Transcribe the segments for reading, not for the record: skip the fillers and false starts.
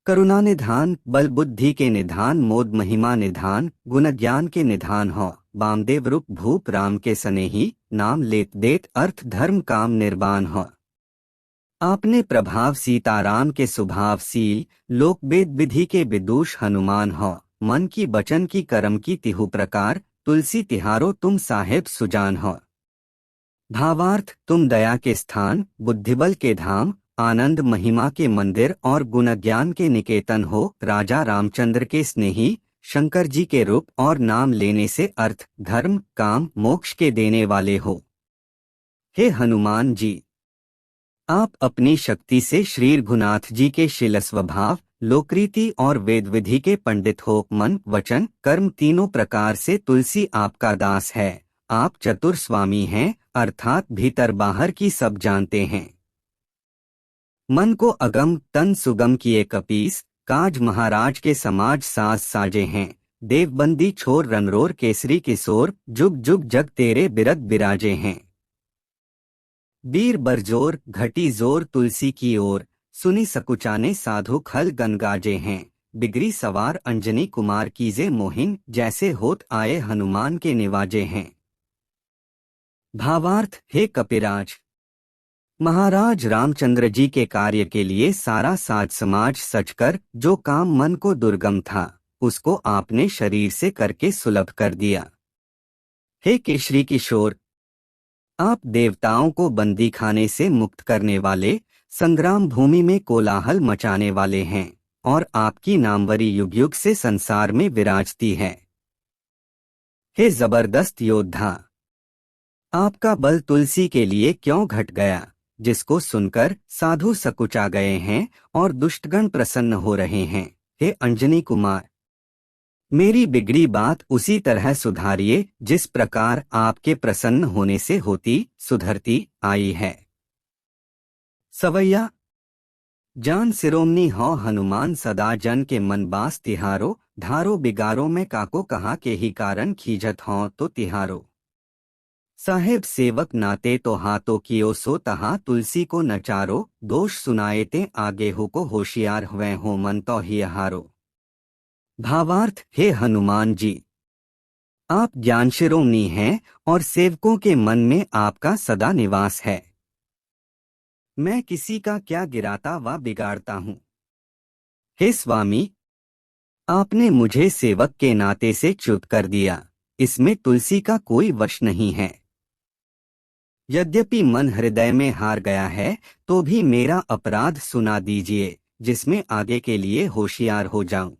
करुणा निधान, बल बुद्धि के निधान, मोद महिमा निधान, गुण ज्ञान के निधान हो। वामदेव रूप भूप राम के स्नेही, नाम लेत देत अर्थ धर्म काम निर्वाण हो। आपने प्रभाव सीताराम के स्वभावशील, लोक वेद विधि के विदुष हनुमान हो। मन की बचन की कर्म की तिहु प्रकार, तुलसी तिहारो तुम साहेब सुजान हो। भावार्थ, तुम दया के स्थान, बुद्धिबल के धाम, आनंद महिमा के मंदिर और गुण ज्ञान के निकेतन हो। राजा रामचंद्र के स्नेही, शंकर जी के रूप और नाम लेने से अर्थ धर्म काम मोक्ष के देने वाले हो। हे हनुमान जी, आप अपनी शक्ति से श्री रघुनाथ जी के शील स्वभाव, लोकरीति और वेद विधि के पंडित हो। मन वचन कर्म तीनों प्रकार से तुलसी आपका दास है। आप चतुर स्वामी हैं, अर्थात भीतर बाहर की सब जानते हैं। मन को अगम तन सुगम किए कपीस, काज महाराज के समाज सास साजे हैं। देवबंदी छोर रनरोर केसरी किशोर, जुग जुग जग तेरे बिरद बिराजे हैं। वीर बरजोर घटी जोर तुलसी की ओर, सुनी सकुचाने साधु खल गनगाजे हैं। बिगड़ी सवार अंजनी कुमार कीजे मोहिन, जैसे होत आए हनुमान के निवाजे हैं। भावार्थ, हे कपिराज, महाराज रामचंद्र जी के कार्य के लिए सारा साज समाज सचकर जो काम मन को दुर्गम था, उसको आपने शरीर से करके सुलभ कर दिया। हे केशरी किशोर, आप देवताओं को बंदी खाने से मुक्त करने वाले, संग्राम भूमि में कोलाहल मचाने वाले हैं, और आपकी नामवरी युग युग से संसार में विराजती है। हे जबरदस्त योद्धा, आपका बल तुलसी के लिए क्यों घट गया, जिसको सुनकर साधु सकुचा गए हैं और दुष्टगण प्रसन्न हो रहे हैं। हे अंजनी कुमार, मेरी बिगड़ी बात उसी तरह सुधारिए जिस प्रकार आपके प्रसन्न होने से होती सुधरती आई है। सवैया जान सिरोमणि हो हनुमान, सदा जन के मन बास तिहारो। धारो बिगारो में काको कहा के ही कारण, खीजत हो तो तिहारो। साहेब सेवक नाते तो हाथों कियो सो तहा, तुलसी को नचारो। दोष सुनाए ते आगे हो को होशियार हुए हो, मन तो ही हारो। भावार्थ, हे हनुमान जी, आप ज्ञान शिरोमणि हैं और सेवकों के मन में आपका सदा निवास है। मैं किसी का क्या गिराता व बिगाड़ता हूँ। हे स्वामी, आपने मुझे सेवक के नाते से च्युत कर दिया, इसमें तुलसी का कोई वश नहीं है। यद्यपि मन हृदय में हार गया है, तो भी मेरा अपराध सुना दीजिए, जिसमें आगे के लिए होशियार हो जाऊं।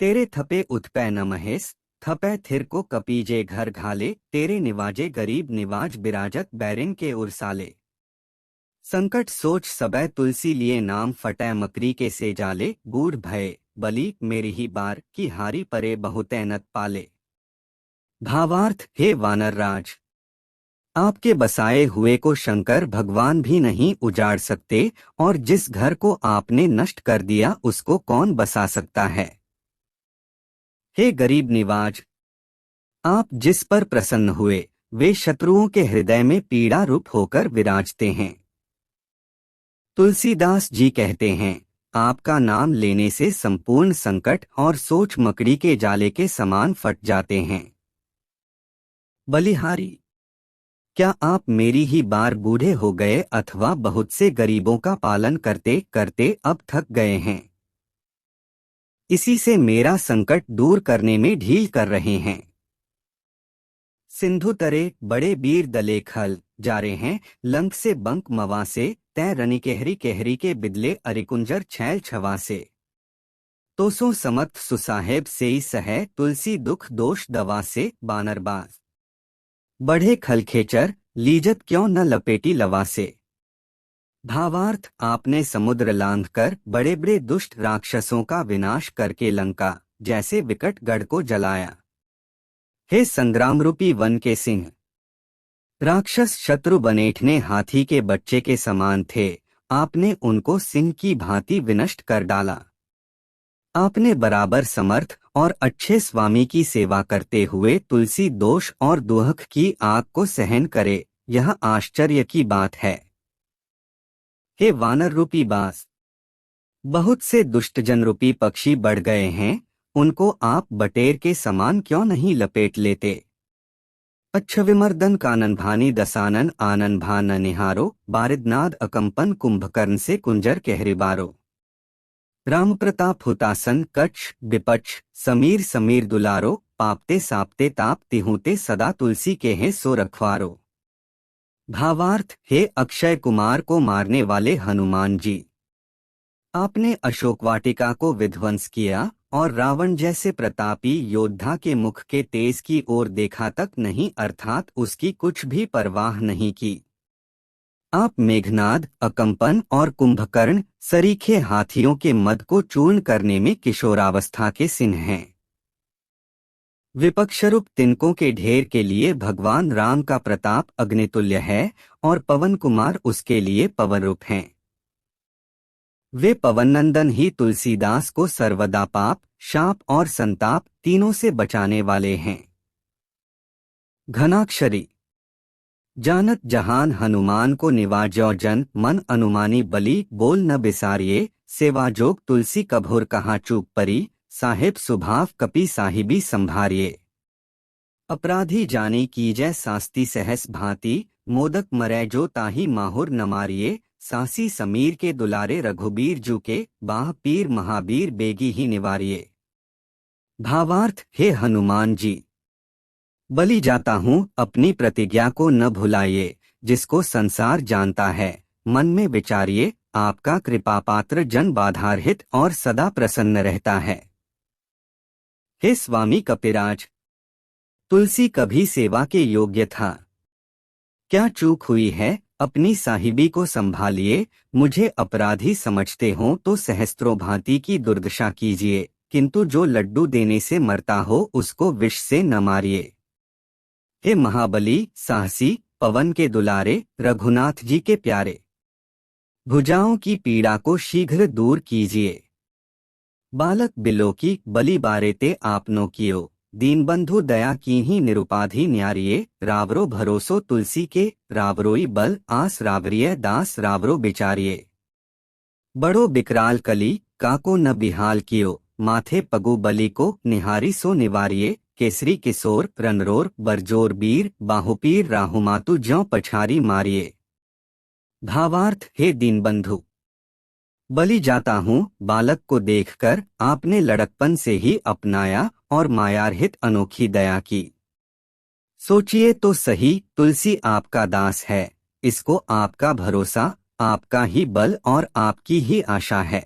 तेरे थपे उत्पै न महेश, थपै थिर को कपीजे घर घाले। तेरे निवाजे गरीब निवाज, बिराजत बैरिन के उरसाले। संकट सोच सबै तुलसी लिए, नाम फटै मकरी के से जाले। बूढ़ भय बली मेरी ही बार, की हारी परे बहुतैनत पाले। भावार्थ, हे वानर राज, आपके बसाए हुए को शंकर भगवान भी नहीं उजाड़ सकते, और जिस घर को आपने नष्ट कर दिया उसको कौन बसा सकता है। हे गरीब निवाज, आप जिस पर प्रसन्न हुए वे शत्रुओं के हृदय में पीड़ा रूप होकर विराजते हैं। तुलसीदास जी कहते हैं, आपका नाम लेने से संपूर्ण संकट और सोच मकड़ी के जाले के समान फट जाते हैं। बलिहारी, क्या आप मेरी ही बार बूढ़े हो गए अथवा बहुत से गरीबों का पालन करते करते अब थक गए हैं, इसी से मेरा संकट दूर करने में ढील कर रहे हैं। सिंधु तरे बड़े बीर दले खल, जा रहे हैं लंक से बंक मवा से। तै रनी केहरी केहरी के बिदले, अरिकुंजर छैल छवा से। तो सो समत सुसाहेब सेई सह, तुलसी दुख दोष दवा से। बानरबाज बढ़े खलखेचर, लीजत क्यों न लपेटी लवा से। भावार्थ, आपने समुद्र लांघ कर बड़े बड़े दुष्ट राक्षसों का विनाश करके लंका जैसे विकट गढ़ को जलाया। हे संग्राम रूपी वन के सिंह, राक्षस शत्रु बनेठने हाथी के बच्चे के समान थे, आपने उनको सिंह की भांति विनष्ट कर डाला। आपने बराबर समर्थ और अच्छे स्वामी की सेवा करते हुए तुलसी दोष और दुहक की आग को सहन करे, यह आश्चर्य की बात है। हे वानर रूपी बास, बहुत से दुष्टजन रूपी पक्षी बढ़ गए हैं, उनको आप बटेर के समान क्यों नहीं लपेट लेते। अच्छविमर्दन कानन भानी दसानन आनन भान निहारो, बारिदनाद अकंपन कुंभकर्ण से कुंजर कहरिबारो। राम प्रताप हुतासन कच्छ विपक्ष समीर समीर दुलारो, पापते सापते ताप तिहूते सदा तुलसी के हैं सो रखवारो। भावार्थ, हे अक्षय कुमार को मारने वाले हनुमान जी, आपने अशोक वाटिका को विध्वंस किया और रावण जैसे प्रतापी योद्धा के मुख के तेज की ओर देखा तक नहीं, अर्थात उसकी कुछ भी परवाह नहीं की। आप मेघनाद अकंपन और कुंभकर्ण सरीखे हाथियों के मद को चूर्ण करने में किशोरावस्था के सिंह हैं। विपक्षरूप तिनकों के ढेर के लिए भगवान राम का प्रताप अग्नितुल्य है और पवन कुमार उसके लिए पवन रूप हैं। वे पवननंदन ही तुलसीदास को सर्वदा पाप शाप और संताप तीनों से बचाने वाले हैं। घनाक्षरी जानत जहान हनुमान को निवाजो जन, मन अनुमानी बली बोल न बिसारिये, सेवा जोग तुलसी कभोर कहाँ चूक परी, साहिब सुभाव कपि साहिबी संभारिये। अपराधी जाने कीजै सास्ती सहस भांति, मोदक मरै जो ताही माहुर न मारिये, सासी समीर के दुलारे रघुबीर जू के, बाह पीर महाबीर बेगी ही निवारिये। भावार्थ, हे हनुमान जी, बलि जाता हूँ, अपनी प्रतिज्ञा को न भुलाइए, जिसको संसार जानता है मन में विचारिए, आपका कृपापात्र जन बाधारहित और सदा प्रसन्न रहता है। हे स्वामी कपिराज, तुलसी कभी सेवा के योग्य था, क्या चूक हुई है, अपनी साहिबी को संभालिए। मुझे अपराधी समझते हो तो सहस्त्रों भांति की दुर्दशा कीजिए, किंतु जो लड्डू देने से मरता हो उसको विष से न मारिए। हे महाबली साहसी पवन के दुलारे रघुनाथ जी के प्यारे, भुजाओं की पीड़ा को शीघ्र दूर कीजिए। बालक बिलो की बलि बारेते आपनो कियो, दीनबंधु दया की ही निरुपाधि न्यारिये, रावरो भरोसो तुलसी के, रावरोई बल आस रावरिय दास रावरो बिचारिये। बड़ो बिकराल कली काको न बिहाल कियो, माथे पगु बलि को निहारी सो निवारिये, केसरी किशोर रनरोर बरजोर बीर, बाहुपीर राहुमातु ज्यों पछारी मारिये। भावार्थ, हे दीनबंधु, बलि जाता हूँ, बालक को देखकर आपने लड़कपन से ही अपनाया और मायारहित अनोखी दया की। सोचिए तो सही, तुलसी आपका दास है, इसको आपका भरोसा, आपका ही बल और आपकी ही आशा है।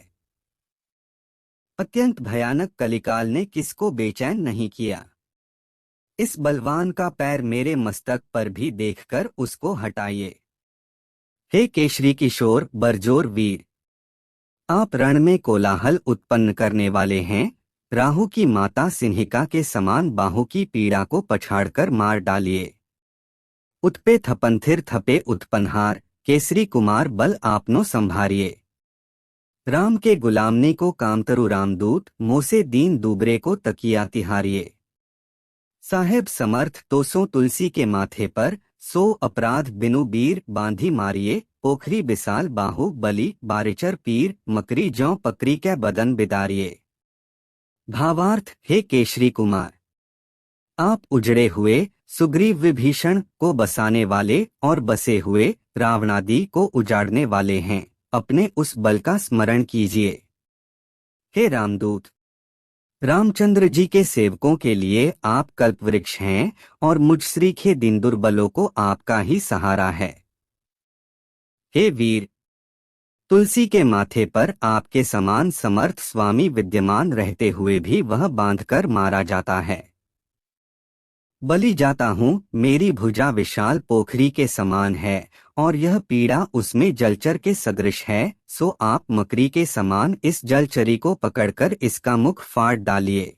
अत्यंत भयानक कलिकाल ने किसको बेचैन नहीं किया। इस बलवान का पैर मेरे मस्तक पर भी देखकर उसको हटाइए। हे केशरी किशोर बरजोर वीर, आप रण में कोलाहल उत्पन्न करने वाले हैं, राहु की माता सिंहिका के समान बाहु की पीड़ा को पछाड़कर मार डालिए। उत्पे थपनथिर थपे उत्पन्हार, केसरी कुमार बल आपनो संभारिये। राम के गुलामनी को कामतरु रामदूत, मोसे दीन दूबरे को तकिया तिहारिये। साहेब समर्थ तो सो तुलसी के माथे पर, सो अपराध बिनु बीर बांधी मारिये, पोखरी बिसाल बाहु बलि बारिचर पीर, मकरी ज्यों पकरी कै बदन बिदारिये। भावार्थ, हे केशरी कुमार, आप उजड़े हुए सुग्रीव विभीषण को बसाने वाले और बसे हुए रावणादि को उजाड़ने वाले हैं, अपने उस बल का स्मरण कीजिए। हे रामदूत, रामचंद्र जी के सेवकों के लिए आप कल्पवृक्ष हैं और मुझ श्रीखे दिन दुर्बलों को आपका ही सहारा है। हे वीर, तुलसी के माथे पर आपके समान समर्थ स्वामी विद्यमान रहते हुए भी वह बांधकर मारा जाता है। बलि जाता हूँ, मेरी भुजा विशाल पोखरी के समान है और यह पीड़ा उसमें जलचर के सदृश है, सो आप मकरी के समान इस जलचरी को पकड़कर इसका मुख फाड़ डालिए।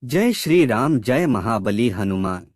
जय श्री राम, जय महाबली हनुमान।